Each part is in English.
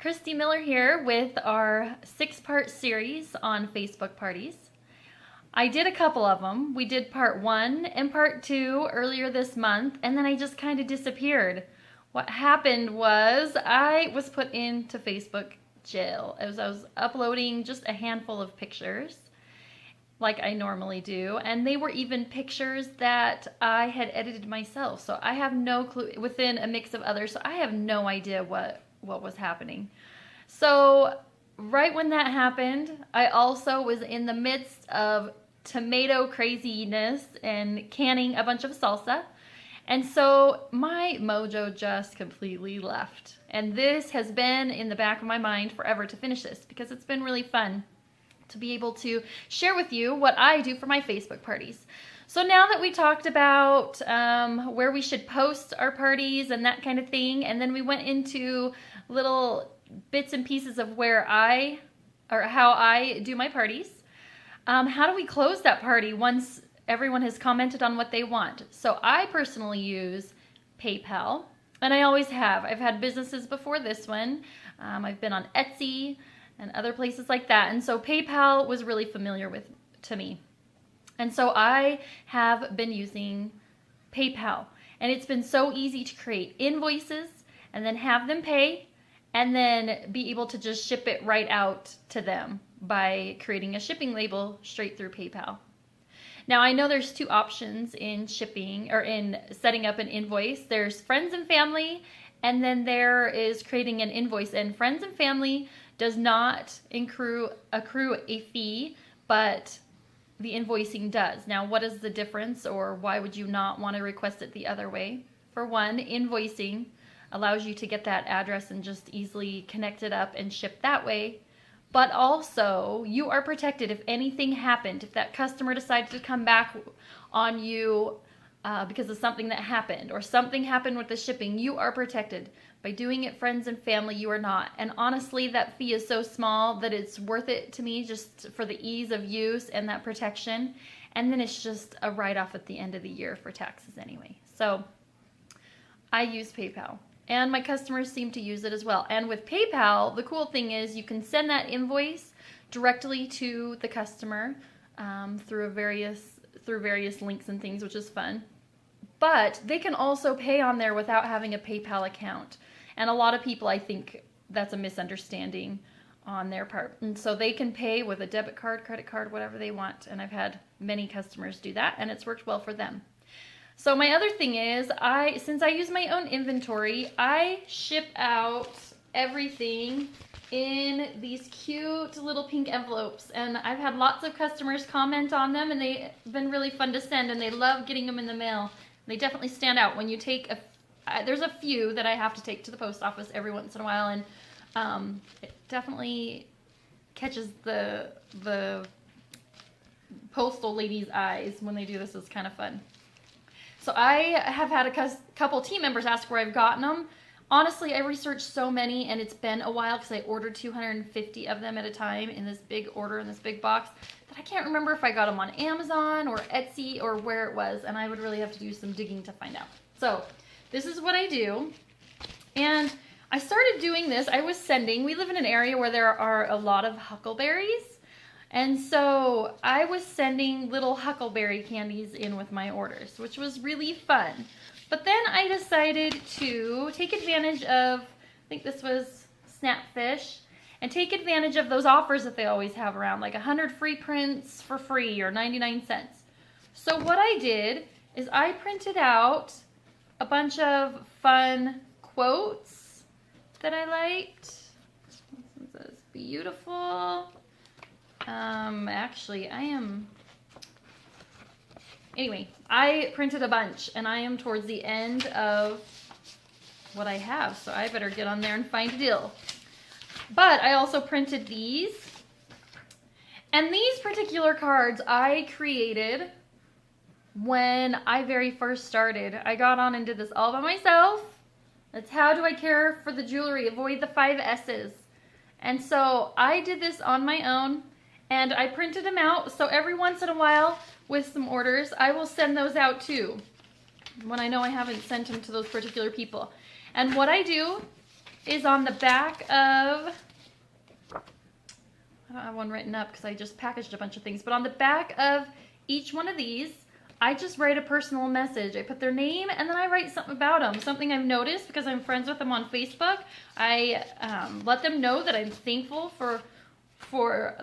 Christy Miller here with our 6-part series on Facebook parties. I did a couple of them. We did part 1 and part 2 earlier this month, and then I just kind of disappeared. What happened was I was put into Facebook jail as I was uploading just a handful of pictures like I normally do, and they were even pictures that I had edited myself, so I have no clue, within a mix of others, so I have no idea what was happening. So right when that happened, I also was in the midst of tomato craziness and canning a bunch of salsa, and so my mojo just completely left. And this has been in the back of my mind forever to finish this, because it's been really fun to be able to share with you what I do for my Facebook parties. So now that we talked about where we should post our parties and that kind of thing, and then we went into little bits and pieces of how I do my parties, how do we close that party once everyone has commented on what they want? So I personally use PayPal, and I always have. I've had businesses before this one. I've been on Etsy and other places like that, and so PayPal was really familiar to me. And so I have been using PayPal, and it's been so easy to create invoices and then have them pay and then be able to just ship it right out to them by creating a shipping label straight through PayPal. Now I know there's 2 options in shipping or in setting up an invoice. There's friends and family, and then there is creating an invoice, and friends and family does not accrue a fee, but the invoicing does. Now, what is the difference, or why would you not want to request it the other way? For one, invoicing allows you to get that address and just easily connect it up and ship that way. But also, you are protected if anything happened. If that customer decided to come back on you because of something that happened, or something happened with the shipping, you are protected. By doing it friends and family, you are not. And honestly, that fee is so small that it's worth it to me just for the ease of use and that protection. And then it's just a write-off at the end of the year for taxes anyway. So I use PayPal, and my customers seem to use it as well. And with PayPal, the cool thing is you can send that invoice directly to the customer through various links and things, which is fun. But they can also pay on there without having a PayPal account. And a lot of people, I think that's a misunderstanding on their part. And so they can pay with a debit card, credit card, whatever they want. And I've had many customers do that, and it's worked well for them. So my other thing is, since I use my own inventory, I ship out everything in these cute little pink envelopes, and I've had lots of customers comment on them, and they've been really fun to send, and they love getting them in the mail. They definitely stand out when you take there's a few that I have to take to the post office every once in a while, and it definitely catches the postal lady's eyes when they do this. It's kind of fun. So I have had a couple team members ask where I've gotten them. Honestly, I researched so many, and it's been a while because I ordered 250 of them at a time in this big order, in this big box, that I can't remember if I got them on Amazon or Etsy or where it was, and I would really have to do some digging to find out. So this is what I do, and I started doing this. We live in an area where there are a lot of huckleberries, and so I was sending little huckleberry candies in with my orders, which was really fun. But then I decided to take advantage of, I think this was Snapfish, and take advantage of those offers that they always have around, like 100 free prints for free or 99 cents. So what I did is I printed out a bunch of fun quotes that I liked. This is beautiful. Anyway, I printed a bunch, and I am towards the end of what I have, so I better get on there and find a deal. But I also printed these, and these particular cards I created when I very first started. I got on and did this all by myself. It's how do I care for the jewelry, avoid the 5 S's. And so I did this on my own, and I printed them out, so every once in a while with some orders, I will send those out too when I know I haven't sent them to those particular people. And what I do is on the back of, I don't have one written up because I just packaged a bunch of things, but on the back of each one of these, I just write a personal message. I put their name and then I write something about them, something I've noticed because I'm friends with them on Facebook. I let them know that I'm thankful for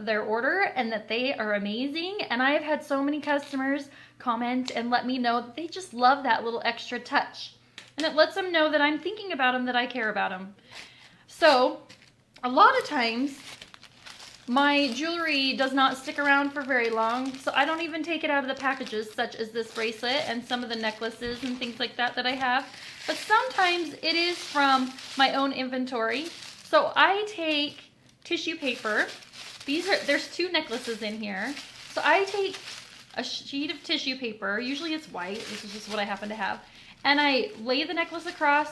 their order and that they are amazing. And I have had so many customers comment and let me know that they just love that little extra touch. And it lets them know that I'm thinking about them, that I care about them. So a lot of times, my jewelry does not stick around for very long, so I don't even take it out of the packages, such as this bracelet and some of the necklaces and things like that that I have. But sometimes it is from my own inventory. So I take tissue paper. There's 2 necklaces in here. So I take a sheet of tissue paper, usually it's white, this is just what I happen to have, and I lay the necklace across,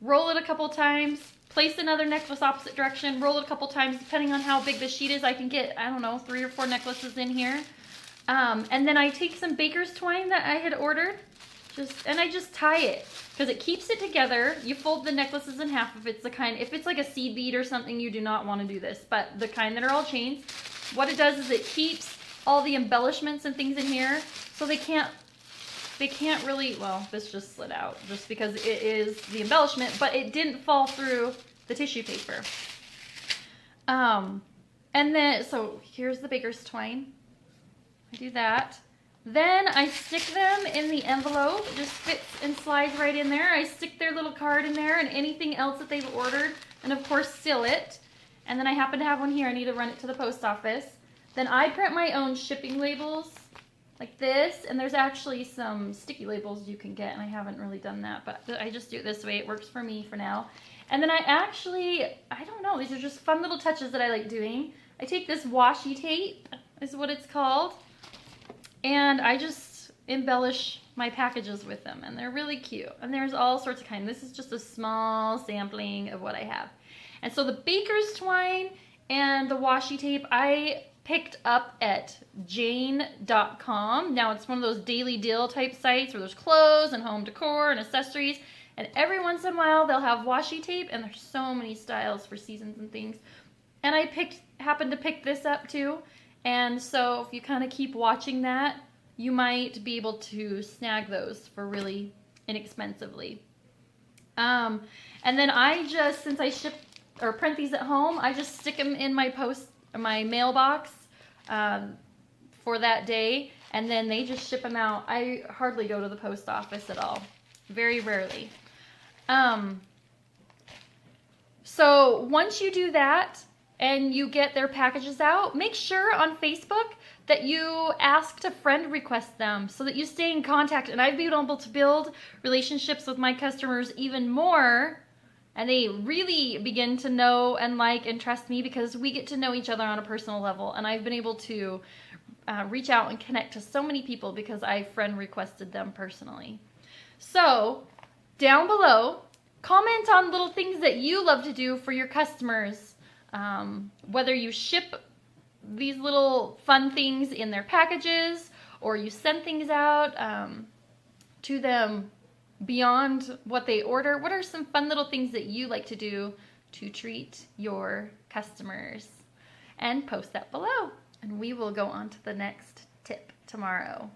roll it a couple times, place another necklace opposite direction, roll it a couple times, depending on how big the sheet is. I can get, I don't know, 3 or 4 necklaces in here. And then I take some baker's twine that I had ordered, and I just tie it, because it keeps it together. You fold the necklaces in half if it's the kind, if it's like a seed bead or something, you do not want to do this, but the kind that are all chains, what it does is it keeps all the embellishments and things in here, so they can't really, well, this just slid out just because it is the embellishment, but it didn't fall through the tissue paper. And then, so here's the baker's twine. I do that. Then I stick them in the envelope. It just fits and slides right in there. I stick their little card in there and anything else that they've ordered, and of course seal it. And then I happen to have one here. I need to run it to the post office. Then I print my own shipping labels like this, and there's actually some sticky labels you can get, and I haven't really done that, but I just do it this way. It works for me for now. And then I don't know, these are just fun little touches that I like doing. I take this washi tape, is what it's called, and I just embellish my packages with them, and they're really cute. And there's all sorts of kinds. This is just a small sampling of what I have. And so the baker's twine and the washi tape, I picked up at jane.com. Now it's one of those daily deal type sites where there's clothes and home decor and accessories, and every once in a while they'll have washi tape, and there's so many styles for seasons and things. And I happened to pick this up too, and so if you kind of keep watching that, you might be able to snag those for really inexpensively. And then I just, since I ship or print these at home, I just stick them in my mailbox for that day, and then they just ship them out. I hardly go to the post office at all, very rarely. So once you do that and you get their packages out, make sure on Facebook that you ask to friend request them so that you stay in contact. And I've been able to build relationships with my customers even more, and they really begin to know and like and trust me because we get to know each other on a personal level. And I've been able to reach out and connect to so many people because I friend requested them personally. So down below, comment on little things that you love to do for your customers. Whether you ship these little fun things in their packages or you send things out to them beyond what they order. What are some fun little things that you like to do to treat your customers? And post that below, and we will go on to the next tip tomorrow.